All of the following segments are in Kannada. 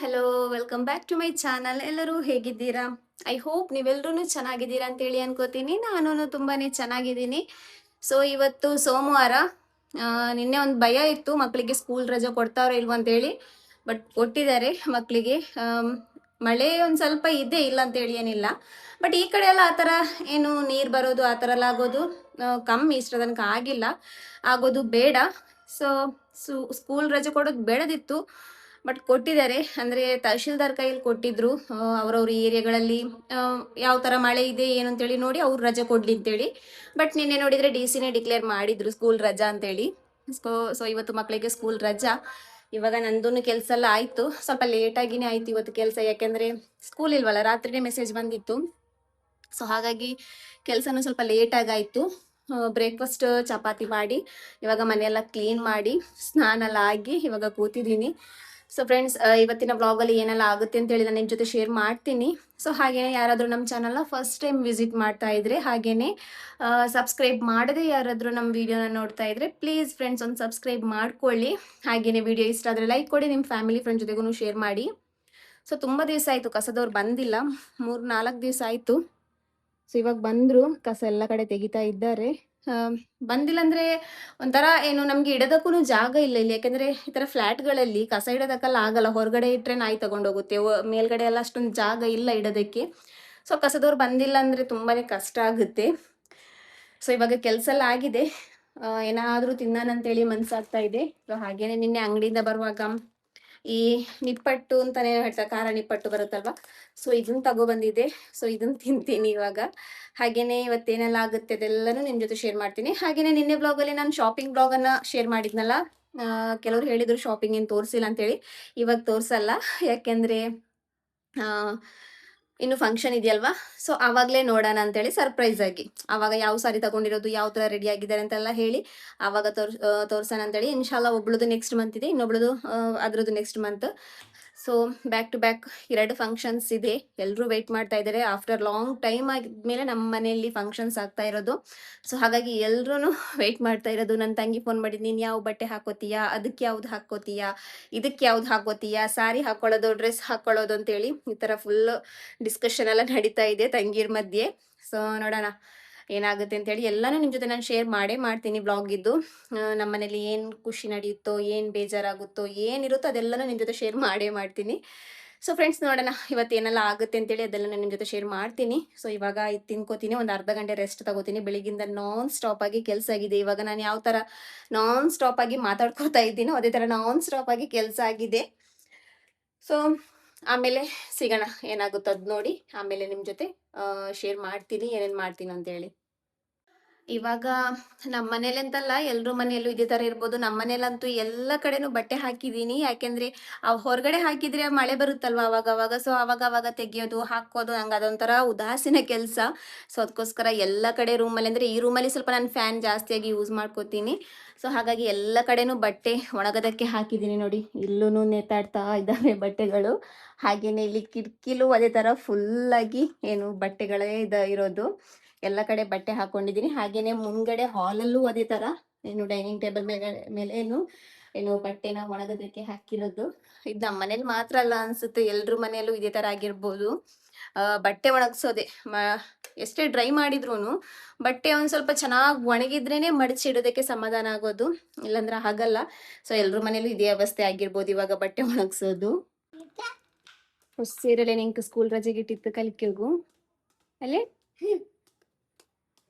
Hello, welcome back to my channel. ಎಲ್ಲರೂ ಹೇಗಿದ್ದೀರಾ? ಐ ಹೋಪ್ ನೀವೆಲ್ಲರೂ ಚೆನ್ನಾಗಿದ್ದೀರಾ ಅಂತೇಳಿ ಅನ್ಕೋತೀನಿ. ನಾನು ತುಂಬಾನೇ ಚೆನ್ನಾಗಿದ್ದೀನಿ. ಸೊ ಇವತ್ತು ಸೋಮವಾರ. ನಿನ್ನೆ ಒಂದು ಭಯ ಇತ್ತು, ಮಕ್ಕಳಿಗೆ ಸ್ಕೂಲ್ ರಜೆ ಕೊಡ್ತಾರೋ ಇಲ್ವೋ ಅಂತೇಳಿ. ಬಟ್ ಕೊಟ್ಟಿದ್ದಾರೆ ಮಕ್ಕಳಿಗೆ. ಮಳೆ ಒಂದು ಸ್ವಲ್ಪ ಇದೆ, ಇಲ್ಲ ಅಂತೇಳಿ ಏನಿಲ್ಲ. ಬಟ್ ಈ ಕಡೆ ಎಲ್ಲ ಆ ಥರ ಏನು ನೀರು ಬರೋದು ಆ ಥರ ಎಲ್ಲ ಆಗೋದು ಕಮ್ಮಿ. ಇಷ್ಟರ ತನಕ ಆಗಿಲ್ಲ, ಆಗೋದು ಬೇಡ. ಸೊ ಸ್ಕೂಲ್ ರಜೆ ಕೊಡೋದು ಬೇಡದಿತ್ತು, ಬಟ್ ಕೊಟ್ಟಿದ್ದಾರೆ. ಅಂದರೆ ತಹಶೀಲ್ದಾರ್ ಕೈಯಲ್ಲಿ ಕೊಟ್ಟಿದ್ರು. ಅವ್ರವ್ರ ಏರಿಯಾಗಳಲ್ಲಿ ಯಾವ ಥರ ಮಳೆ ಇದೆ ಏನು ಅಂತೇಳಿ ನೋಡಿ ಅವ್ರು ರಜೆ ಕೊಡ್ಲಿ ಅಂತೇಳಿ. ಬಟ್ ನಿನ್ನೆ ನೋಡಿದರೆ ಡಿ.ಸಿನೇ ಡಿಕ್ಲೇರ್ ಮಾಡಿದ್ರು ಸ್ಕೂಲ್ ರಜಾ ಅಂತೇಳಿ. ಸೊ ಇವತ್ತು ಮಕ್ಕಳಿಗೆ ಸ್ಕೂಲ್ ರಜಾ. ಇವಾಗ ನಂದು ಕೆಲಸ ಎಲ್ಲ ಆಯಿತು. ಸ್ವಲ್ಪ ಲೇಟಾಗಿನೇ ಆಯಿತು ಇವತ್ತು ಕೆಲಸ, ಯಾಕೆಂದರೆ ಸ್ಕೂಲ್ ಇಲ್ವಲ್ಲ, ರಾತ್ರಿನೇ ಮೆಸೇಜ್ ಬಂದಿತ್ತು. ಸೊ ಹಾಗಾಗಿ ಕೆಲಸನೂ ಸ್ವಲ್ಪ ಲೇಟಾಗಿ ಆಯಿತು. ಬ್ರೇಕ್ಫಾಸ್ಟ್ ಚಪಾತಿ ಮಾಡಿ ಇವಾಗ ಮನೆಯೆಲ್ಲ ಕ್ಲೀನ್ ಮಾಡಿ ಸ್ನಾನ ಎಲ್ಲ ಆಗಿ ಇವಾಗ ಕೂತಿದ್ದೀನಿ. ಸೊ ಫ್ರೆಂಡ್ಸ್, ಇವತ್ತಿನ ವ್ಲಾಗಲ್ಲಿ ಏನೆಲ್ಲ ಆಗುತ್ತೆ ಅಂತೇಳಿ ನಾನು ನಿಮ್ಮ ಜೊತೆ ಶೇರ್ ಮಾಡ್ತೀನಿ. ಸೊ ಹಾಗೆಯೇ ಯಾರಾದರೂ ನಮ್ಮ ಚಾನಲ್ನ ಫಸ್ಟ್ ಟೈಮ್ ವಿಸಿಟ್ ಮಾಡ್ತಾ ಇದ್ರೆ, ಹಾಗೆಯೇ ಸಬ್ಸ್ಕ್ರೈಬ್ ಮಾಡದೆ ಯಾರಾದರೂ ನಮ್ಮ ವಿಡಿಯೋನ ನೋಡ್ತಾ ಇದ್ರೆ ಪ್ಲೀಸ್ ಫ್ರೆಂಡ್ಸ್ ಒಂದು ಸಬ್ಸ್ಕ್ರೈಬ್ ಮಾಡ್ಕೊಳ್ಳಿ. ಹಾಗೆಯೇ ವಿಡಿಯೋ ಇಷ್ಟ ಆದರೆ ಲೈಕ್ ಕೊಡಿ, ನಿಮ್ಮ ಫ್ಯಾಮಿಲಿ ಫ್ರೆಂಡ್ ಜೊತೆಗೂ ಶೇರ್ ಮಾಡಿ. ಸೊ ತುಂಬ ದಿವಸ ಆಯಿತು, ಕಸದವ್ರು ಬಂದಿಲ್ಲ, 3-4 ದಿವಸ ಆಯಿತು. ಸೊ ಇವಾಗ ಬಂದರು, ಕಸ ಎಲ್ಲ ಕಡೆ ತೆಗಿತಾ ಇದ್ದಾರೆ. ಬಂದಿಲ್ಲ ಅಂದರೆ ಒಂಥರ ಏನು, ನಮಗೆ ಇಡೋದಕ್ಕೂ ಜಾಗ ಇಲ್ಲ ಇಲ್ಲಿ. ಯಾಕೆಂದರೆ ಈ ಥರ ಫ್ಲ್ಯಾಟ್ಗಳಲ್ಲಿ ಕಸ ಇಡೋದಕ್ಕೆಲ್ಲ ಆಗಲ್ಲ, ಹೊರಗಡೆ ಇಟ್ಟರೆ ನಾಯಿ ತಗೊಂಡೋಗುತ್ತೆ. ಮೇಲ್ಗಡೆ ಎಲ್ಲ ಅಷ್ಟೊಂದು ಜಾಗ ಇಲ್ಲ ಇಡೋದಕ್ಕೆ. ಸೊ ಕಸದವ್ರು ಬಂದಿಲ್ಲ ಅಂದರೆ ತುಂಬಾ ಕಷ್ಟ ಆಗುತ್ತೆ. ಸೊ ಇವಾಗ ಕೆಲಸ ಎಲ್ಲ ಆಗಿದೆ. ಏನಾದರೂ ತಿನ್ನೋಣಂತೇಳಿ ಮನಸ್ಸಾಗ್ತಾ ಇದೆ. ಸೊ ಹಾಗೇನೆ ನಿನ್ನೆ ಅಂಗಡಿಯಿಂದ ಬರುವಾಗ ಈ ನಿಪ್ಪಟ್ಟು ಅಂತಾನೆ ಹೇಳ್ತಾರೆ, ಖಾರ ನಿಪ್ಪಟ್ಟು ಬರುತ್ತಲ್ವ, ಸೊ ಇದನ್ನ ತಗೊಬಂದಿದೆ. ಸೊ ಇದನ್ನ ತಿಂತೀನಿ ಇವಾಗ. ಹಾಗೇನೆ ಇವತ್ತೇನೆಲ್ಲ ಆಗುತ್ತೆ ಅದೆಲ್ಲನೂ ನಿಮ್ಮ ಜೊತೆ ಶೇರ್ ಮಾಡ್ತೀನಿ. ಹಾಗೇನೆ ನಿನ್ನೆ ಬ್ಲಾಗಲ್ಲಿ ನಾನು ಶಾಪಿಂಗ್ ಬ್ಲಾಗನ್ನು ಶೇರ್ ಮಾಡಿದ್ನಲ್ಲ, ಕೆಲವರು ಹೇಳಿದ್ರು ಶಾಪಿಂಗ್ ಏನು ತೋರಿಸಿಲ್ಲ ಅಂತೇಳಿ. ಇವಾಗ ತೋರಿಸಲ್ಲ, ಯಾಕೆಂದರೆ ಇನ್ನು ಫಂಕ್ಷನ್ ಇದೆಯಲ್ವಾ, ಸೊ ಆವಾಗಲೇ ನೋಡೋಣ ಅಂತೇಳಿ ಸರ್ಪ್ರೈಸ್ ಆಗಿ. ಆವಾಗ ಯಾವ ಸಾರಿ ತಗೊಂಡಿರೋದು, ಯಾವ ಥರ ರೆಡಿ ಆಗಿದ್ದಾರೆ ಅಂತೆಲ್ಲ ಹೇಳಿ ಆವಾಗ ತೋರ್ಸೋಣ ಅಂತೇಳಿ. ಇನ್ಶಾಲ್ಲ ಒಬ್ಳದು ನೆಕ್ಸ್ಟ್ ಮಂತ್ ಇದೆ, ಇನ್ನೊಬ್ಳದು ಅದ್ರದ್ದು next month. So back to back 2 functions ಇದೆ. ಎಲ್ಲರೂ ವೆಯ್ಟ್ ಮಾಡ್ತಾ ಇದ್ದಾರೆ. ಆಫ್ಟರ್ ಲಾಂಗ್ ಟೈಮ್ ಆಗಿದ್ಮೇಲೆ ನಮ್ಮ ಮನೆಯಲ್ಲಿ ಫಂಕ್ಷನ್ಸ್ ಆಗ್ತಾ ಇರೋದು. ಸೊ ಹಾಗಾಗಿ ಎಲ್ಲರೂ ವೆಯ್ಟ್ ಮಾಡ್ತಾ ಇರೋದು. ನನ್ನ ತಂಗಿ ಫೋನ್ ಮಾಡಿ, ನೀನು ಯಾವ ಬಟ್ಟೆ ಹಾಕೋತೀಯಾ, ಅದಕ್ಕೆ ಯಾವ್ದು ಹಾಕೋತೀಯಾ, ಇದಕ್ಕೆ ಯಾವ್ದು ಹಾಕೋತೀಯಾ, ಸ್ಯಾರಿ ಹಾಕೊಳ್ಳೋದು, ಡ್ರೆಸ್ ಹಾಕೊಳ್ಳೋದು ಅಂತೇಳಿ ಈ ಥರ ಫುಲ್ ಡಿಸ್ಕಷನ್ ಎಲ್ಲ ನಡೀತಾ ಇದೆ ತಂಗಿರ ಮಧ್ಯೆ. ಸೊ ನೋಡೋಣ ಏನಾಗುತ್ತೆ ಅಂತೇಳಿ. ಎಲ್ಲನೂ ನಿಮ್ಮ ಜೊತೆ ನಾನು ಶೇರ್ ಮಾಡೇ ಮಾಡ್ತೀನಿ ಬ್ಲಾಗಿದ್ದು. ನಮ್ಮ ಮನೇಲಿ ಏನು ಖುಷಿ ನಡೆಯುತ್ತೋ, ಏನು ಬೇಜಾರಾಗುತ್ತೋ, ಏನಿರುತ್ತೋ ಅದೆಲ್ಲನೂ ನಿಮ್ಮ ಜೊತೆ ಶೇರ್ ಮಾಡೇ ಮಾಡ್ತೀನಿ. ಸೊ ಫ್ರೆಂಡ್ಸ್, ನೋಡೋಣ ಇವತ್ತೇನೆಲ್ಲ ಆಗುತ್ತೆ ಅಂತೇಳಿ, ಅದೆಲ್ಲ ನಿಮ್ಮ ಜೊತೆ ಶೇರ್ ಮಾಡ್ತೀನಿ. ಸೊ ಇವಾಗ ಇದು ತಿನ್ಕೋತೀನಿ, ಒಂದು ಅರ್ಧ ಗಂಟೆ ರೆಸ್ಟ್ ತಗೋತೀನಿ. ಬೆಳಿಗ್ಗಿಂದ ನಾನ್ ಸ್ಟಾಪ್ ಆಗಿ ಕೆಲಸ ಆಗಿದೆ. ಇವಾಗ ನಾನು ಯಾವ ಥರ ನಾನ್ ಸ್ಟಾಪ್ ಆಗಿ ಮಾತಾಡ್ಕೊತಾ ಇದ್ದೀನೋ ಅದೇ ಥರ ನಾನ್ ಸ್ಟಾಪ್ ಆಗಿ ಕೆಲಸ ಆಗಿದೆ. ಸೊ ಆಮೇಲೆ ಸಿಗೋಣ, ಏನಾಗುತ್ತೋ ಅದು ನೋಡಿ ಆಮೇಲೆ ನಿಮ್ಮ ಜೊತೆ ಶೇರ್ ಮಾಡ್ತೀನಿ ಏನೇನು ಮಾಡ್ತೀನಿ ಅಂತೇಳಿ. ಇವಾಗ ನಮ್ಮ ಮನೇಲಿ ಅಂತಲ್ಲ, ಎಲ್ರ ಮನೆಯಲ್ಲೂ ಇದೇ ಥರ ಇರ್ಬೋದು. ನಮ್ಮ ಮನೇಲಂತೂ ಎಲ್ಲ ಕಡೆನೂ ಬಟ್ಟೆ ಹಾಕಿದ್ದೀನಿ. ಯಾಕೆಂದರೆ ಹೊರಗಡೆ ಹಾಕಿದರೆ ಮಳೆ ಬರುತ್ತಲ್ವ ಅವಾಗ. ಸೊ ಅವಾಗ ತೆಗಿಯೋದು, ಹಾಕೋದು, ನಂಗೆ ಅದೊಂಥರ ಉದಾಸೀನ ಕೆಲಸ. ಸೊ ಅದಕ್ಕೋಸ್ಕರ ಎಲ್ಲ ಕಡೆ ರೂಮಲ್ಲಿ, ಅಂದರೆ ಈ ರೂಮಲ್ಲಿ ಸ್ವಲ್ಪ ನಾನು ಫ್ಯಾನ್ ಜಾಸ್ತಿಯಾಗಿ ಯೂಸ್ ಮಾಡ್ಕೋತೀನಿ. ಸೊ ಹಾಗಾಗಿ ಎಲ್ಲ ಕಡೆನೂ ಬಟ್ಟೆ ಒಣಗೋದಕ್ಕೆ ಹಾಕಿದ್ದೀನಿ. ನೋಡಿ, ಇಲ್ಲೂ ನೇತಾಡ್ತಾ ಇದ್ದಾವೆ ಬಟ್ಟೆಗಳು. ಹಾಗೆಯೇ ಇಲ್ಲಿ ಕಿಟಕಿಲೂ ಅದೇ ಥರ ಫುಲ್ಲಾಗಿ ಏನು ಬಟ್ಟೆಗಳೇ ಇರೋದು. ಎಲ್ಲ ಕಡೆ ಬಟ್ಟೆ ಹಾಕೊಂಡಿದ್ದೀನಿ. ಹಾಗೇನೆ ಮುಂದ್ಗಡೆ ಹಾಲಲ್ಲೂ ಅದೇ ಥರ ಏನು ಡೈನಿಂಗ್ ಟೇಬಲ್ ಮೇಲೆ ಏನು ಬಟ್ಟೆನ ಒಣಗೋದಕ್ಕೆ ಹಾಕಿರೋದು. ಇದು ನಮ್ಮ ಮನೇಲಿ ಮಾತ್ರ ಅಲ್ಲ ಅನ್ಸುತ್ತೆ, ಎಲ್ರ ಮನೆಯಲ್ಲೂ ಇದೇ ಥರ ಆಗಿರ್ಬೋದು. ಬಟ್ಟೆ ಒಣಗಿಸೋದೆ, ಎಷ್ಟೇ ಡ್ರೈ ಮಾಡಿದ್ರು ಬಟ್ಟೆ ಒಂದು ಸ್ವಲ್ಪ ಚೆನ್ನಾಗಿ ಒಣಗಿದ್ರೇ ಮಡಚಿಡೋದಕ್ಕೆ ಸಮಾಧಾನ ಆಗೋದು, ಇಲ್ಲಾಂದ್ರೆ ಆಗಲ್ಲ. ಸೊ ಎಲ್ರ ಮನೇಲೂ ಇದೇ ಅವಸ್ಥೆ ಆಗಿರ್ಬೋದು ಇವಾಗ ಬಟ್ಟೆ ಒಣಗಿಸೋದು. ಸೀರೆಲೆ ನಿಂಗೆ ಸ್ಕೂಲ್ ರಜೆಗೆ ಇಟ್ಟಿತ್ತು ಕಲಿಕೆಗೂ ಅಲ್ಲೇ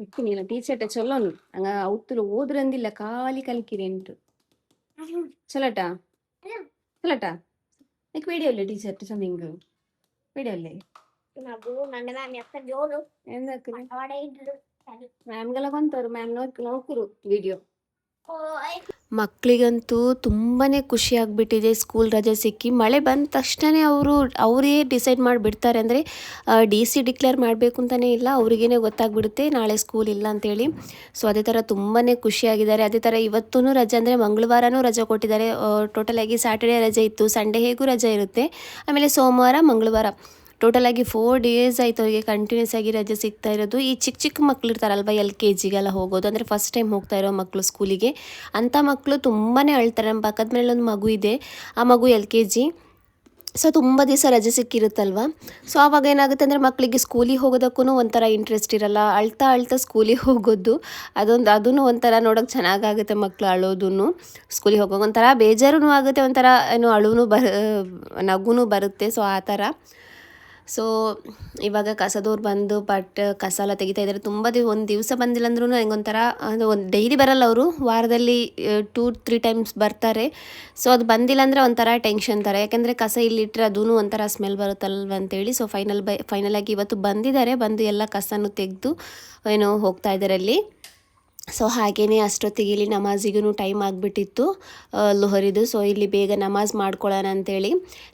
ಇಟ್ಟಿನಿಲ್ಲ ಟೀಚರ್ಟ ಚೊಲ್ಲೋನು ಹಂಗ ಅವತ್ತಲು ಓದ್ರಂದಿಲ್ಲ, ಖಾಲಿ ಕಲಿಕಿರಿ ಎಂಟು ಚಲಟ నీకు వీడియోలే టీచర్ చమింగ్ వీడియోలే నాకు నన్ను మ్యామ్ ఎక్కడ జోరు ఎందుకు మ్యామ్ గల కొంటారు మ్యామ్ ನೋಡ್ಕರು ವಿಡಿಯೋ. ಮಕ್ಕಳಿಗಂತೂ ತುಂಬಾ ಖುಷಿಯಾಗಿಬಿಟ್ಟಿದೆ ಸ್ಕೂಲ್ ರಜೆ ಸಿಕ್ಕಿ. ಮಳೆ ಬಂದ ತಕ್ಷಣ ಅವರೇ ಡಿಸೈಡ್ ಮಾಡಿಬಿಡ್ತಾರೆ. ಅಂದರೆ DC ಡಿಕ್ಲೇರ್ ಮಾಡಬೇಕು ಅಂತಲೇ ಇಲ್ಲ, ಅವ್ರಿಗೇ ಗೊತ್ತಾಗ್ಬಿಡುತ್ತೆ ನಾಳೆ ಸ್ಕೂಲ್ ಇಲ್ಲ ಅಂತೇಳಿ. ಸೊ ಅದೇ ಥರ ತುಂಬಾ ಖುಷಿಯಾಗಿದ್ದಾರೆ. ಅದೇ ಥರ ಇವತ್ತೂ ರಜೆ, ಅಂದರೆ ಮಂಗಳವಾರನೂ ರಜೆ ಕೊಟ್ಟಿದ್ದಾರೆ. ಟೋಟಲಾಗಿ ಸ್ಯಾಟರ್ಡೇ ರಜೆ ಇತ್ತು, ಸಂಡೇ ಹೇಗೂ ರಜೆ ಇರುತ್ತೆ, ಆಮೇಲೆ ಸೋಮವಾರ ಮಂಗಳವಾರ ಟೋಟಲಾಗಿ 4 ಡೇಸ್ ಆಯಿತು ಅವರಿಗೆ ಕಂಟಿನ್ಯೂಸ್ ಆಗಿ ರಜೆ ಸಿಗ್ತಾ ಇರೋದು. ಈ ಚಿಕ್ಕ ಮಕ್ಳು ಇರ್ತಾರಲ್ವ, LKGಗೆಲ್ಲ ಹೋಗೋದು, ಅಂದರೆ ಫಸ್ಟ್ ಟೈಮ್ ಹೋಗ್ತಾ ಇರೋ ಮಕ್ಕಳು ಸ್ಕೂಲಿಗೆ, ಅಂಥ ಮಕ್ಕಳು ತುಂಬಾ ಅಳ್ತಾರೆ. ನಮ್ಮ ಪಕ್ಕದ ಮೇಲೆ ಒಂದು ಮಗು ಇದೆ, ಆ ಮಗು LKG. ಸೊ ತುಂಬ ದಿವಸ ರಜೆ ಸಿಕ್ಕಿರುತ್ತಲ್ವ. ಸೊ ಆವಾಗ ಏನಾಗುತ್ತೆ ಅಂದರೆ ಮಕ್ಕಳಿಗೆ ಸ್ಕೂಲಿಗೆ ಹೋಗೋದಕ್ಕೂ ಒಂಥರ ಇಂಟ್ರೆಸ್ಟ್ ಇರಲ್ಲ, ಅಳ್ತಾ ಅಳ್ತಾ ಸ್ಕೂಲಿಗೆ ಹೋಗೋದು ಅದೂ ಒಂಥರ ನೋಡೋಕೆ ಚೆನ್ನಾಗಾಗುತ್ತೆ, ಮಕ್ಕಳು ಅಳೋದೂ ಸ್ಕೂಲಿಗೆ ಹೋಗೋಕೆ ಒಂಥರ ಬೇಜಾರೂ ಆಗುತ್ತೆ, ಒಂಥರ ಏನು ಅಳುವೂ ನಗುನೂ ಬರುತ್ತೆ. ಸೊ ಆ ಥರ. ಸೊ ಇವಾಗ ಕಸದವ್ರು ಬಂದು ಕಸ ಎಲ್ಲ ತೆಗಿತಾ ಇದ್ದಾರೆ. ತುಂಬ ಒಂದು ದಿವಸ ಬಂದಿಲ್ಲ ಅಂದ್ರೂ ನನಗೊಂಥರ ಅದು ಒಂದು ಡೈಲಿ ಬರಲ್ಲ, ಅವರು ವಾರದಲ್ಲಿ 2-3 ಟೈಮ್ಸ್ ಬರ್ತಾರೆ. ಸೊ ಅದು ಬಂದಿಲ್ಲ ಅಂದರೆ ಒಂಥರ ಟೆನ್ಷನ್ ಥರ, ಯಾಕೆಂದರೆ ಕಸ ಇಲ್ಲಿಟ್ಟರೆ ಅದೂ ಒಂಥರ ಸ್ಮೆಲ್ ಬರುತ್ತಲ್ವ ಅಂತೇಳಿ. ಸೊ ಫೈನಲಾಗಿ ಇವತ್ತು ಬಂದಿದ್ದಾರೆ, ಬಂದು ಎಲ್ಲ ಕಸನೂ ತೆಗೆದು ಹೋಗ್ತಾ ಇದ್ದಾರೆ ಅಲ್ಲಿ. ಸೊ ಹಾಗೆಯೇ ಅಷ್ಟೊತ್ತಿಗೆ ಇಲ್ಲಿ ನಮಾಜಿಗೂ ಟೈಮ್ ಆಗಿಬಿಟ್ಟಿತ್ತು, ಲೊಹರಿದು. ಸೊ ಇಲ್ಲಿ ಬೇಗ ನಮಾಜ್ ಮಾಡ್ಕೊಳ್ಳೋಣ ಅಂಥೇಳಿ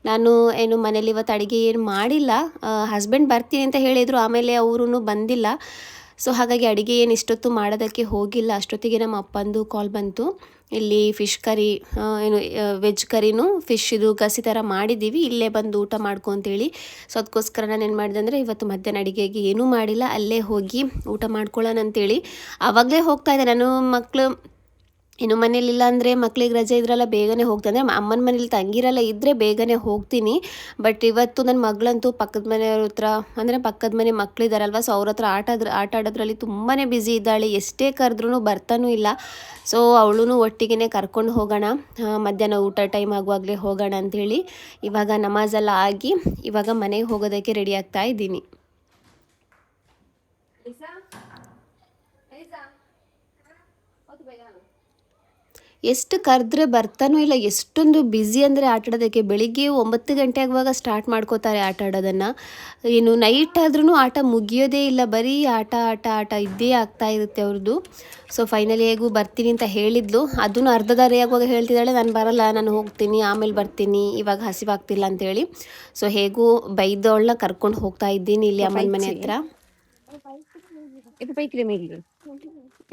ನಾನು ಮನೇಲಿ ಇವತ್ತು ಅಡುಗೆ ಏನು ಮಾಡಿಲ್ಲ. ಹಸ್ಬೆಂಡ್ ಬರ್ತೀನಿ ಅಂತ ಹೇಳಿದರು, ಆಮೇಲೆ ಅವರೂ ಬಂದಿಲ್ಲ. ಸೊ ಹಾಗಾಗಿ ಅಡುಗೆ ಏನು ಇಷ್ಟೊತ್ತು ಮಾಡೋದಕ್ಕೆ ಹೋಗಿಲ್ಲ. ಅಷ್ಟೊತ್ತಿಗೆ ನಮ್ಮ ಅಪ್ಪಂದು ಕಾಲ್ ಬಂತು, ಇಲ್ಲಿ ಫಿಶ್ ಕರಿ ವೆಜ್ ಕರಿನೂ ಫಿಶ್ ಇದು ಗಸಿ ಥರ ಮಾಡಿದ್ದೀವಿ, ಇಲ್ಲೇ ಬಂದು ಊಟ ಮಾಡ್ಕೊ ಅಂತೇಳಿ. ಸೊ ಅದಕ್ಕೋಸ್ಕರ ನಾನು ಏನು ಮಾಡಿದೆ ಅಂದರೆ ಇವತ್ತು ಮಧ್ಯಾಹ್ನ ಅಡುಗೆಗೆ ಏನೂ ಮಾಡಿಲ್ಲ, ಅಲ್ಲೇ ಹೋಗಿ ಊಟ ಮಾಡ್ಕೊಳ್ಳೋಣ ಅಂತೇಳಿ ಆವಾಗಲೇ ಹೋಗ್ತಾ ಇದ್ದೆ. ನಾನು ಮಕ್ಕಳು ಮನೇಲಿಲ್ಲ ಅಂದರೆ ಮಕ್ಳಿಗೆ ರಜೆ ಇದ್ರಲ್ಲ ಬೇಗನೆ ಹೋಗ್ತೀನಿ, ಅಂದರೆ ಅಮ್ಮನ ಮನೇಲಿ ತಂಗಿರಲ್ಲ ಇದ್ದರೆ ಬೇಗನೆ ಹೋಗ್ತೀನಿ. ಬಟ್ ಇವತ್ತು ನನ್ನ ಮಗಳಂತೂ ಪಕ್ಕದ ಮನೆಯವ್ರ ಹತ್ರ, ಅಂದರೆ ಪಕ್ಕದ ಮನೆ ಮಕ್ಕಳಿದಾರಲ್ವ, ಸೊ ಅವ್ರ ಹತ್ರ ಆಟ ಆಡೋದ್ರಲ್ಲಿ ತುಂಬಾ ಬ್ಯುಸಿ ಇದ್ದಾಳೆ, ಎಷ್ಟೇ ಕರೆದ್ರೂ ಬರ್ತಾನೂ ಇಲ್ಲ. ಸೊ ಅವಳೂ ಒಟ್ಟಿಗೆ ಕರ್ಕೊಂಡು ಹೋಗೋಣ, ಮಧ್ಯಾಹ್ನ ಊಟ ಟೈಮ್ ಆಗುವಾಗಲೇ ಹೋಗೋಣ ಅಂಥೇಳಿ ಇವಾಗ ನಮಾಜೆಲ್ಲ ಆಗಿ ಇವಾಗ ಮನೆಗೆ ಹೋಗೋದಕ್ಕೆ ರೆಡಿ ಆಗ್ತಾ ಇದ್ದೀನಿ. ಎಷ್ಟು ಕರೆದ್ರೆ ಬರ್ತಾನೂ ಇಲ್ಲ, ಎಷ್ಟೊಂದು ಬ್ಯುಸಿ ಅಂದರೆ ಆಟಾಡೋದಕ್ಕೆ. ಬೆಳಿಗ್ಗೆ 9 ಗಂಟೆ ಆಗುವಾಗ ಸ್ಟಾರ್ಟ್ ಮಾಡ್ಕೋತಾರೆ ಆಟ ಆಡೋದನ್ನು, ನೈಟ್ ಆದ್ರೂ ಆಟ ಮುಗಿಯೋದೇ ಇಲ್ಲ, ಬರೀ ಆಟ ಆಟ ಆಟ ಇದ್ದೇ ಆಗ್ತಾ ಇರುತ್ತೆ ಅವ್ರದ್ದು. ಸೊ ಫೈನಲಿ ಹೇಗೂ ಬರ್ತೀನಿ ಅಂತ ಹೇಳಿದ್ಲು, ಅದನ್ನು ಅರ್ಧ ದಾರಿ ಆಗುವಾಗ ಹೇಳ್ತಿದ್ದಾಳೆ ನಾನು ಬರಲ್ಲ, ನಾನು ಹೋಗ್ತೀನಿ ಆಮೇಲೆ ಬರ್ತೀನಿ, ಇವಾಗ ಹಸಿವಾಗ್ತಿಲ್ಲ ಅಂತೇಳಿ. ಸೊ ಹೇಗೂ ಬೈದವಳನ್ನ ಕರ್ಕೊಂಡು ಹೋಗ್ತಾ ಇದ್ದೀನಿ ಇಲ್ಲಿ ಅಮ್ಮನ ಮನೆ ಹತ್ರ.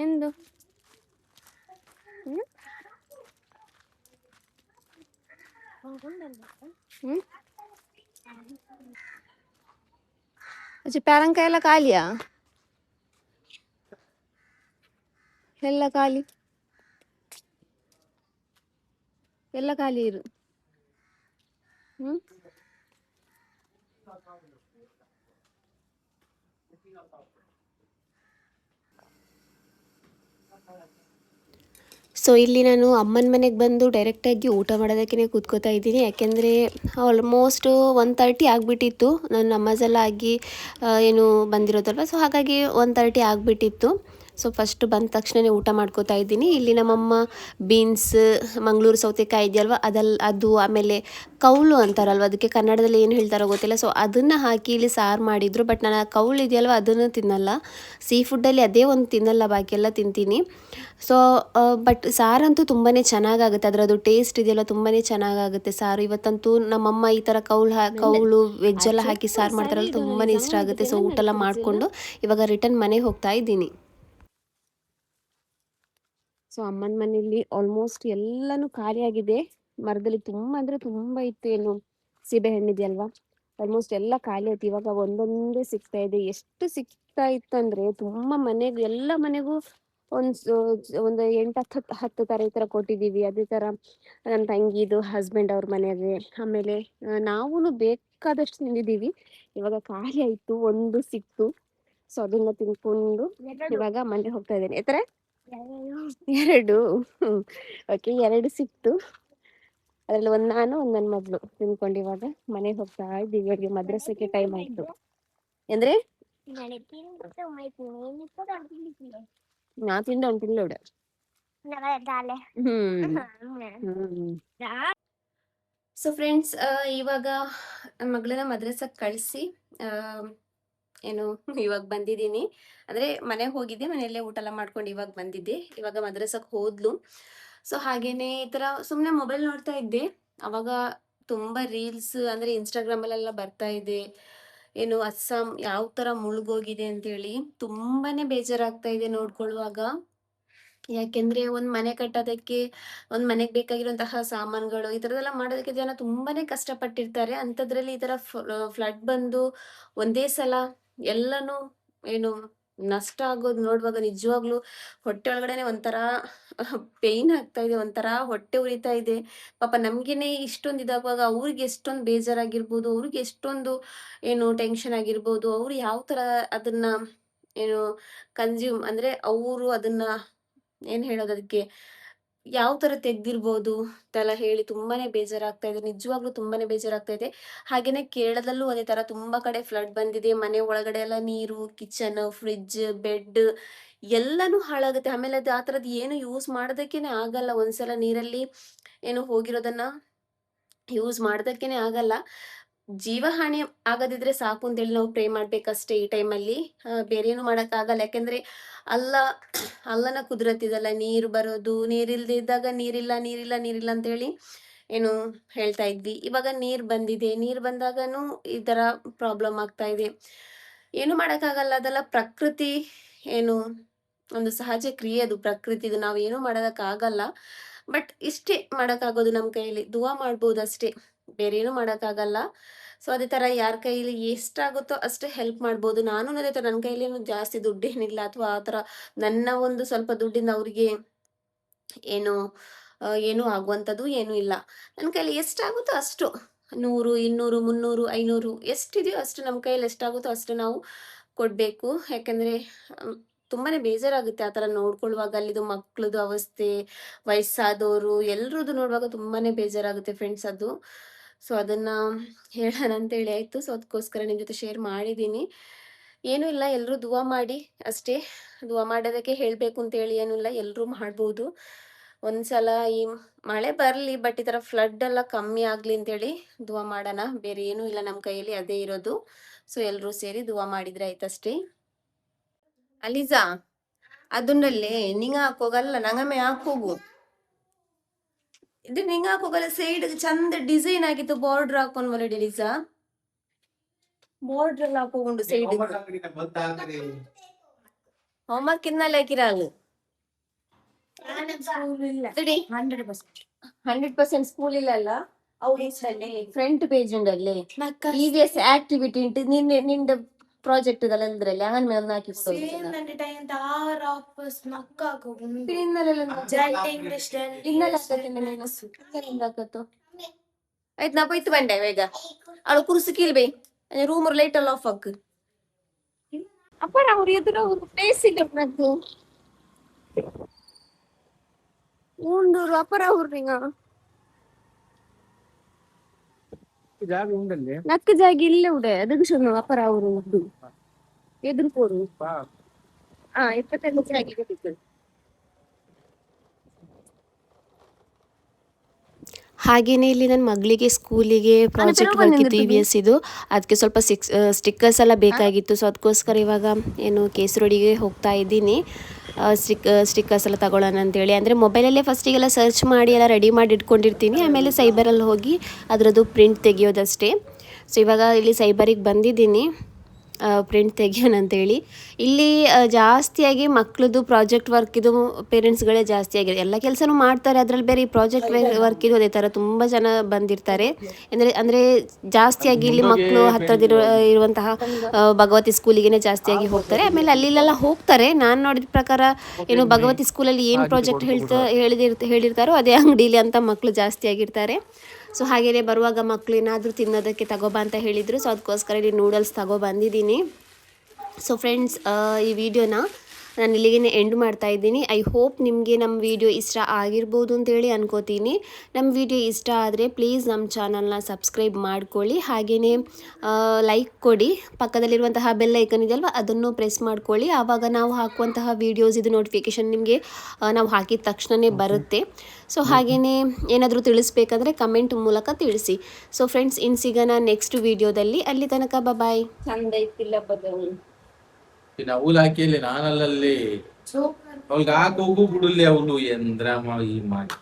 ಎಂದು ಪ್ಯಾರಂಕಾಯ ಎಲ್ಲ ಖಾಲಿಯಾ? ಎಲ್ಲ ಖಾಲಿ, ಎಲ್ಲ ಖಾಲಿ ಇರು. ಸೊ ಇಲ್ಲಿ ನಾನು ಅಮ್ಮನ ಮನೆಗೆ ಬಂದು ಡೈರೆಕ್ಟಾಗಿ ಊಟ ಮಾಡೋದಕ್ಕೆ ಕೂತ್ಕೋತಾ ಇದ್ದೀನಿ, ಯಾಕೆಂದರೆ ಆಲ್ಮೋಸ್ಟ್ 1:30 ಆಗಿಬಿಟ್ಟಿತ್ತು, ನಾನು ನಮಾಜೆಲ್ಲ ಆಗಿ ಬಂದಿರೋದಲ್ವ. ಸೊ ಹಾಗಾಗಿ 1:30 ಆಗಿಬಿಟ್ಟಿತ್ತು. ಸೊ ಫಸ್ಟ್ ಬಂದ ತಕ್ಷಣವೇ ಊಟ ಮಾಡ್ಕೋತಾ ಇದ್ದೀನಿ. ಇಲ್ಲಿ ನಮ್ಮಮ್ಮ ಬೀನ್ಸ್, ಮಂಗಳೂರು ಸೌತೆಕಾಯಿ ಇದೆಯಲ್ವ ಅದು, ಆಮೇಲೆ ಕೌಳು ಅಂತಾರಲ್ವ, ಅದಕ್ಕೆ ಕನ್ನಡದಲ್ಲಿ ಏನು ಹೇಳ್ತಾರೋ ಗೊತ್ತಿಲ್ಲ. ಸೊ ಅದನ್ನು ಹಾಕಿ ಇಲ್ಲಿ ಸಾರು ಮಾಡಿದರು. ಬಟ್ ನಾನು ಕೌಳು ಇದೆಯಲ್ವ ಅದನ್ನು ತಿನ್ನಲ್ಲ, ಸೀ ಫುಡ್ಡಲ್ಲಿ ಅದೇ ಒಂದು ತಿನ್ನಲ್ಲ, ಬಾಕಿ ಎಲ್ಲ ತಿಂತೀನಿ. ಸೊ ಬಟ್ ಸಾರಂತೂ ತುಂಬಾ ಚೆನ್ನಾಗಾಗುತ್ತೆ, ಅದರದ್ದು ಟೇಸ್ಟ್ ಇದೆಯಲ್ಲ ತುಂಬಾ ಚೆನ್ನಾಗಾಗುತ್ತೆ ಸಾರು. ಇವತ್ತಂತೂ ನಮ್ಮಮ್ಮ ಈ ಥರ ಕೌಳು ವೆಜ್ಜೆಲ್ಲ ಹಾಕಿ ಸಾರು ಮಾಡ್ತಾರಲ್ಲ, ತುಂಬಾ ಇಷ್ಟ ಆಗುತ್ತೆ. ಸೊ ಊಟ ಎಲ್ಲ ಮಾಡಿಕೊಂಡು ಇವಾಗ ರಿಟರ್ನ್ ಮನೆಗೆ ಹೋಗ್ತಾ ಇದ್ದೀನಿ. ಸೊ ಅಮ್ಮನ ಮನೆಯಲ್ಲಿ ಆಲ್ಮೋಸ್ಟ್ ಎಲ್ಲನೂ ಖಾಲಿಯಾಗಿದೆ. ಮರದಲ್ಲಿ ತುಂಬ ಅಂದರೆ ತುಂಬ ಇತ್ತು, ಸೀಬೆ ಹಣ್ಣಿದೆಯಲ್ವಾ, ಆಲ್ಮೋಸ್ಟ್ ಎಲ್ಲ ಖಾಲಿ ಆಯ್ತು. ಇವಾಗ ಒಂದೊಂದೇ ಸಿಗ್ತಾ ಇದೆ. ಎಷ್ಟು ಸಿಗ್ತಾ ಇತ್ತಂದರೆ ತುಂಬ ಎಲ್ಲ ಮನೆಗೂ ಒಂದು 8-10 ಥರ ಈ ಥರ ಕೊಟ್ಟಿದ್ದೀವಿ. ಅದೇ ಥರ ನನ್ನ ತಂಗಿದು ಹಸ್ಬೆಂಡ್ ಅವ್ರ ಮನೆಗೆ, ಆಮೇಲೆ ನಾವೂ ಬೇಕಾದಷ್ಟು ತಿಂದಿದ್ದೀವಿ. ಇವಾಗ ಖಾಲಿ ಆಯಿತು, ಒಂದು ಸಿಕ್ತು. ಸೊ ಅದನ್ನ ತಿನ್ಕೊಂಡು ಇವಾಗ ಮನೆಗೆ ಹೋಗ್ತಾ ಇದ್ದೇನೆ. ಎತ್ತರ 2 ಓಕೆ, 2 ಸಿಕ್ತು. ಅದ್ರಲ್ಲಿ ಒಂದು ನಾನು, ಒಂದು ನನ್ನ ಮಗಳು ತಿನ್ಕೊಂಡು ಇವಾಗ ಮನೆಗೆ ಹೋಗ್ತಾ ಇದ್ದೀವಿ. ಇವ್ರಿಗೆ ಮದ್ರಸಕ್ಕೆ ಟೈಮ್ ಆಯ್ತು ಅಂದ್ರೆ ನಾ ತಿಂದ ಉಂಟಿಲ್ಲ ಇವ್ಡ. ಸೊ ಫ್ರೆಂಡ್ಸ್, ಇವಾಗ ನನ್ನ ಮಗಳನ್ನ ಮದ್ರಸಕ್ಕೆ ಕಳಿಸಿ ಇವಾಗ ಬಂದಿದ್ದೀನಿ. ಅಂದರೆ ಮನೆಗೆ ಹೋಗಿದ್ದೆ, ಮನೆಯಲ್ಲೇ ಊಟ ಎಲ್ಲ ಮಾಡ್ಕೊಂಡು ಇವಾಗ ಬಂದಿದ್ದೆ. ಇವಾಗ ಮದ್ರಸಕ್ಕೆ ಹೋದ್ಲು. ಸೊ ಹಾಗೇನೆ ಈ ಥರ ಸುಮ್ಮನೆ ಮೊಬೈಲ್ ನೋಡ್ತಾ ಇದ್ದೆ. ಅವಾಗ ತುಂಬ ರೀಲ್ಸ್ ಅಂದರೆ ಇನ್ಸ್ಟಾಗ್ರಾಮಲ್ಲೆಲ್ಲ ಬರ್ತಾ ಇದೆ, ಅಸ್ಸಾಂ ಯಾವ ಥರ ಮುಳುಗೋಗಿದೆ ಅಂತೇಳಿ. ತುಂಬಾ ಬೇಜಾರಾಗ್ತಾ ಇದೆ ನೋಡ್ಕೊಳ್ಳುವಾಗ. ಯಾಕೆಂದರೆ ಒಂದು ಮನೆ ಕಟ್ಟೋದಕ್ಕೆ, ಒಂದು ಮನೆಗೆ ಬೇಕಾಗಿರುವಂತಹ ಸಾಮಾನುಗಳು ಈ ಥರದ್ದೆಲ್ಲ ಮಾಡೋದಕ್ಕೆ ಜನ ತುಂಬಾ ಕಷ್ಟಪಟ್ಟಿರ್ತಾರೆ. ಅಂಥದ್ರಲ್ಲಿ ಈ ಥರ ಫ್ಲಡ್ ಬಂದು ಒಂದೇ ಸಲ ಎಲ್ಲನೂ ನಷ್ಟ ಆಗೋದು ನೋಡುವಾಗ ನಿಜವಾಗ್ಲೂ ಹೊಟ್ಟೆ ಒಳಗಡೆನೆ ಒಂಥರ ಪೇಯ್ನ್ ಆಗ್ತಾ ಇದೆ, ಒಂಥರ ಹೊಟ್ಟೆ ಉರಿತಾ ಇದೆ. ಪಾಪ ನಮ್ಗೇನೆ ಇಷ್ಟೊಂದು ಇದಾಗುವಾಗ ಅವ್ರಿಗೆ ಎಷ್ಟೊಂದು ಬೇಜಾರಾಗಿರ್ಬೋದು, ಅವ್ರಿಗೆ ಎಷ್ಟೊಂದು ಏನು ಟೆನ್ಷನ್ ಆಗಿರ್ಬೋದು, ಅವ್ರು ಯಾವ ಥರ ಅದನ್ನ ಏನು ಕನ್ಸ್ಯೂಮ್ ಅಂದ್ರೆ ಅವರು ಅದನ್ನ ಏನ್ ಹೇಳೋದು ಅದಕ್ಕೆ ಯಾವ ಥರ ತೆಗ್ದಿರ್ಬೋದು ಅಂತೆಲ್ಲ ಹೇಳಿ ತುಂಬಾನೇ ಬೇಜಾರಾಗ್ತಾ ಇದೆ. ನಿಜವಾಗ್ಲೂ ತುಂಬಾನೇ ಬೇಜಾರಾಗ್ತಾ ಇದೆ. ಹಾಗೇನೆ ಕೇರಳದಲ್ಲೂ ಅದೇ ತರ ತುಂಬಾ ಕಡೆ ಫ್ಲಡ್ ಬಂದಿದೆ. ಮನೆ ಒಳಗಡೆ ಎಲ್ಲ ನೀರು, ಕಿಚನ್, ಫ್ರಿಡ್ಜ್, ಬೆಡ್ ಎಲ್ಲಾನು ಹಾಳಾಗುತ್ತೆ. ಆಮೇಲೆ ಅದು ಆ ಥರದ್ದು ಏನು ಯೂಸ್ ಮಾಡೋದಕ್ಕೇನೆ ಆಗಲ್ಲ. ಒಂದ್ಸಲ ನೀರಲ್ಲಿ ಏನು ಹೋಗಿರೋದನ್ನ ಯೂಸ್ ಮಾಡೋದಕ್ಕೇನೆ ಆಗಲ್ಲ. ಜೀವಹಾನಿ ಆಗದಿದ್ರೆ ಸಾಕು ಅಂತೇಳಿ ನಾವು ಪ್ರೇ ಮಾಡ್ಬೇಕಷ್ಟೇ ಈ ಟೈಮಲ್ಲಿ. ಬೇರೆ ಏನು ಆಗಲ್ಲ. ಯಾಕೆಂದ್ರೆ ಅಲ್ಲ ಅಲ್ಲನ ಕುದುರತ್ತಿದಲ್ಲ ನೀರು ಬರೋದು, ನೀರಿಲ್ದೇ ಇದ್ದಾಗ ನೀರಿಲ್ಲ ನೀರಿಲ್ಲ ನೀರಿಲ್ಲ ಅಂತ ಹೇಳಿ ಏನು ಹೇಳ್ತಾ ಇದ್ವಿ. ಇವಾಗ ನೀರ್ ಬಂದಿದೆ, ನೀರ್ ಬಂದಾಗನು ಈ ತರ ಪ್ರಾಬ್ಲಮ್ ಆಗ್ತಾ ಇದೆ. ಏನು ಮಾಡಕ್ಕಾಗಲ್ಲ, ಅದೆಲ್ಲ ಪ್ರಕೃತಿ ಏನು ಒಂದು ಸಹಜ ಕ್ರಿಯೆ, ಅದು ಪ್ರಕೃತಿದು, ನಾವು ಏನು ಮಾಡೋದಕ್ಕಾಗಲ್ಲ. ಬಟ್ ಇಷ್ಟೇ ಮಾಡೋಕ್ಕಾಗೋದು ನಮ್ಮ ಕೈಯಲ್ಲಿ, ದುವಾ ಮಾಡ್ಬೋದು ಅಷ್ಟೇ, ಬೇರೆ ಏನು ಮಾಡೋಕ್ಕಾಗಲ್ಲ. ಸೊ ಅದೇ ತರ ಯಾರ ಕೈಲಿ ಎಷ್ಟಾಗುತ್ತೋ ಅಷ್ಟೇ ಹೆಲ್ಪ್ ಮಾಡ್ಬೋದು. ನಾನು ಅದೇ ತರ ನನ್ನ ಕೈಲಿ ಏನು ಜಾಸ್ತಿ ದುಡ್ಡೇನಿಲ್ಲ, ಅಥವಾ ಆ ಥರ ನನ್ನ ಒಂದು ಸ್ವಲ್ಪ ದುಡ್ಡಿಂದ ಅವ್ರಿಗೆ ಏನು ಏನು ಆಗುವಂಥದ್ದು ಏನೂ ಇಲ್ಲ. ನನ್ನ ಕೈಲಿ ಎಷ್ಟಾಗುತ್ತೋ ಅಷ್ಟು 100, 200, 300, 500 ಎಷ್ಟಿದೆಯೋ ಅಷ್ಟು ನಮ್ಮ ಕೈಯಲ್ಲಿ ಎಷ್ಟಾಗುತ್ತೋ ಅಷ್ಟು ನಾವು ಕೊಡಬೇಕು. ಯಾಕೆಂದರೆ ತುಂಬಾ ಬೇಜಾರಾಗುತ್ತೆ ಆ ಥರ ನೋಡ್ಕೊಳ್ಳುವಾಗ. ಅಲ್ಲಿದು ಮಕ್ಳದು ಅವಸ್ಥೆ, ವಯಸ್ಸಾದವರು ಎಲ್ರದ್ದು ನೋಡುವಾಗ ತುಂಬಾ ಬೇಜಾರಾಗುತ್ತೆ ಫ್ರೆಂಡ್ಸ್ ಅದು. ಸೊ ಅದನ್ನು ಹೇಳೋಣ ಅಂತೇಳಿ ಆಯಿತು. ಸೊ ಅದಕ್ಕೋಸ್ಕರ ನಿಮ್ಮ ಜೊತೆ ಶೇರ್ ಮಾಡಿದ್ದೀನಿ. ಏನೂ ಇಲ್ಲ, ಎಲ್ಲರೂ ದುವಾ ಮಾಡಿ ಅಷ್ಟೇ. ದುವಾ ಮಾಡೋದಕ್ಕೆ ಹೇಳಬೇಕು ಅಂತೇಳಿ ಏನೂ ಇಲ್ಲ, ಎಲ್ಲರೂ ಮಾಡ್ಬೋದು. ಒಂದ್ಸಲ ಈ ಮಳೆ ಬರಲಿ, ಬಟ್ ಈ ಥರ ಫ್ಲಡ್ ಎಲ್ಲ ಕಮ್ಮಿ ಆಗಲಿ ಅಂತೇಳಿ ದುವಾ ಮಾಡೋಣ. ಬೇರೆ ಏನೂ ಇಲ್ಲ ನಮ್ಮ ಕೈಯಲ್ಲಿ, ಅದೇ ಇರೋದು. ಸೊ ಎಲ್ಲರೂ ಸೇರಿ ದುವಾ ಮಾಡಿದ್ರೆ ಆಯ್ತಷ್ಟೇ. ಅಲಿಜಾ ಅದನ್ನಲ್ಲೇ ನಿಂಗ ಹಾಕೋಗಲ್ಲ, ನಂಗಮ್ಮೆ ಹಾಕೋಗು. ಇದು ನಿಂಗ ಹಾಕೋಗಲ್ಲ, ಸೈಡ್ ಚಂದ ಡಿಸೈನ್ ಆಗಿತ್ತು, ಬಾರ್ಡರ್ ಹಾಕೊಂಡ್ ಬರಡಿ ಅಲಿಜಾ. ಬಾರ್ಡರ್ ಎಲ್ಲ ಹಾಕೊಂಡು ಸೈಡ್ ಹೋಮ್ವರ್ಕ್ ಇನ್ನಲ್ಲ ಹಾಕಿರಲ್ಲ. 100% ಸ್ಕೂಲ್ ಇಲ್ಲ. ಅವ್ರು ಫ್ರಂಟ್ ಪೇಜ್ ಉಂಡಲ್ಲಿ EVS ಆಕ್ಟಿವಿಟಿ ಉಂಟು, ನಿಂದ ಪ್ರಾಜೆಕ್ಟ್ ಅದ್ರಲ್ಲಿ ಹಂಗ ಮೇಲೆ ಹಾಕಿ ಆಯ್ತು. ನಾ ಪೋಯ್ತು ಬಂಡೆ ಬೇಗ. ಅವಳು ಕುರ್ಸು ಕೀಳ್ಬೇ, ರೂಮ್ ಲೈಟ್ ಎಲ್ಲ ಆಫ್ ಹಾಕು. ಅಪ್ಪ ಅವ್ರು ಎದುರು ಪ್ಲೇಸ್ ಇಲ್ಲ ನಕ್ಕು ಊಂಡೂರು ಅಪರ ಊರ್ರಿಂಗ ಜಾಗ ಉಂಡಲ್ಲಿ ನಕ್ಕ ಜಾಗ ಇಲ್ಲೇ ಉಡೆ ಅದಕ್ಕೆ ಶುರು ಅಪರ ಅವರು ಉಂಟು ಎದುರು ಪೋರು 25 ಜಾಗ ಕೊಟ್ಟಿತ್ತು. ಹಾಗೆಯೇ ಇಲ್ಲಿ ನನ್ನ ಮಗಳಿಗೆ ಸ್ಕೂಲಿಗೆ ಪ್ರಾಜೆಕ್ಟ್ ವರ್ಕ್ ಇತ್ತು EVS ಇದು, ಅದಕ್ಕೆ ಸ್ವಲ್ಪ ಸ್ಟಿಕ್ಕರ್ಸ್ ಎಲ್ಲ ಬೇಕಾಗಿತ್ತು. ಸೊ ಅದಕ್ಕೋಸ್ಕರ ಇವಾಗ ಏನು ಕೇಸರೊಡಿಗೆ ಹೋಗ್ತಾ ಇದ್ದೀನಿ ಸ್ಟಿಕ್ಕರ್ಸ್ ಎಲ್ಲ ತಗೊಳ್ಳೋಣ ಅಂತೇಳಿ. ಅಂದರೆ ಮೊಬೈಲಲ್ಲೇ ಫಸ್ಟಿಗೆಲ್ಲ ಸರ್ಚ್ ಮಾಡಿ ಎಲ್ಲ ರೆಡಿ ಮಾಡಿ ಇಟ್ಕೊಂಡಿರ್ತೀನಿ, ಆಮೇಲೆ ಸೈಬರಲ್ಲಿ ಹೋಗಿ ಅದರದ್ದು ಪ್ರಿಂಟ್ ತೆಗಿಯೋದಷ್ಟೇ. ಸೊ ಇವಾಗ ಇಲ್ಲಿ ಸೈಬರಿಗೆ ಬಂದಿದ್ದೀನಿ ಪ್ರಿಂಟ್ ತೆಗಿಯೋಣ ಅಂತೇಳಿ. ಇಲ್ಲಿ ಜಾಸ್ತಿಯಾಗಿ ಮಕ್ಕಳದು ಪ್ರಾಜೆಕ್ಟ್ ವರ್ಕಿದು ಪೇರೆಂಟ್ಸ್ಗಳೇ ಜಾಸ್ತಿ ಆಗಿದೆ. ಎಲ್ಲ ಕೆಲಸನೂ ಮಾಡ್ತಾರೆ, ಅದರಲ್ಲಿ ಬೇರೆ ಈ ಪ್ರಾಜೆಕ್ಟ್ ವರ್ಕಿದು ಅದೇ ಥರ ತುಂಬ ಜನ ಬಂದಿರ್ತಾರೆ. ಅಂದರೆ ಜಾಸ್ತಿಯಾಗಿ ಇಲ್ಲಿ ಮಕ್ಕಳು ಇರುವಂತಹ ಭಗವತಿ ಸ್ಕೂಲಿಗೆ ಜಾಸ್ತಿಯಾಗಿ ಹೋಗ್ತಾರೆ. ಆಮೇಲೆ ಅಲ್ಲಿಲೆಲ್ಲ ಹೋಗ್ತಾರೆ. ನಾನು ನೋಡಿದ ಪ್ರಕಾರ ಏನು ಭಗವತಿ ಸ್ಕೂಲಲ್ಲಿ ಏನು ಪ್ರಾಜೆಕ್ಟ್ ಹೇಳಿರ್ತಾರೋ ಅದೇ ಅಂಗಡಿಲಿ ಅಂತ ಮಕ್ಕಳು ಜಾಸ್ತಿ ಆಗಿರ್ತಾರೆ. ಸೊ ಹಾಗೆಯೇ ಬರುವಾಗ ಮಕ್ಕಳು ಏನಾದರೂ ತಿನ್ನೋದಕ್ಕೆ ತಗೋಬಾ ಅಂತ ಹೇಳಿದರು. ಸೊ ಅದಕ್ಕೋಸ್ಕರ ಇಲ್ಲಿ ನೂಡಲ್ಸ್ ತಗೊಬಂದಿದ್ದೀನಿ. ಸೊ ಫ್ರೆಂಡ್ಸ್, ಈ ವಿಡಿಯೋನ ನಾನು ಇಲ್ಲಿಗೆ ಎಂಡ್ ಮಾಡ್ತಾ ಇದ್ದೀನಿ. ಐ ಹೋಪ್ ನಿಮಗೆ ನಮ್ಮ ವಿಡಿಯೋ ಇಷ್ಟ ಆಗಿರ್ಬೋದು ಅಂತೇಳಿ ಅನ್ಕೋತೀನಿ. ನಮ್ಮ ವಿಡಿಯೋ ಇಷ್ಟ ಆದರೆ ಪ್ಲೀಸ್ ನಮ್ಮ ಚಾನಲ್ನ ಸಬ್ಸ್ಕ್ರೈಬ್ ಮಾಡ್ಕೊಳ್ಳಿ. ಹಾಗೆಯೇ ಲೈಕ್ ಕೊಡಿ, ಪಕ್ಕದಲ್ಲಿರುವಂತಹ ಬೆಲ್ ಐಕನ್ ಇದೆಯಲ್ವ ಅದನ್ನು ಪ್ರೆಸ್ ಮಾಡ್ಕೊಳ್ಳಿ. ಆವಾಗ ನಾವು ಹಾಕುವಂತಹ ವೀಡಿಯೋಸ್ ಇದು ನೋಟಿಫಿಕೇಷನ್ ನಿಮಗೆ ನಾವು ಹಾಕಿದ ತಕ್ಷಣವೇ ಬರುತ್ತೆ. ಸೊ ಹಾಗೆಯೇ ಏನಾದರೂ ತಿಳಿಸ್ಬೇಕಂದ್ರೆ ಕಮೆಂಟ್ ಮೂಲಕ ತಿಳಿಸಿ. ಸೊ ಫ್ರೆಂಡ್ಸ್, ಇನ್ನು ಸಿಗೋಣ ನೆಕ್ಸ್ಟ್ ವಿಡಿಯೋದಲ್ಲಿ. ಅಲ್ಲಿ ತನಕ ಬಾಯ್. ಚಂದ ಐತಿಲ್ಲ ಬದಲು ಅವಳು ಹಾಕಿಯಲ್ಲಿ ನಾನಲ್ಲಲ್ಲಿ ಅವ್ಳಿಗೆ ಹಾಕೋಗು ಬಿಡಲಿ ಅವಳು ಎಂದ್ರ ಈ ಮಾಡಿ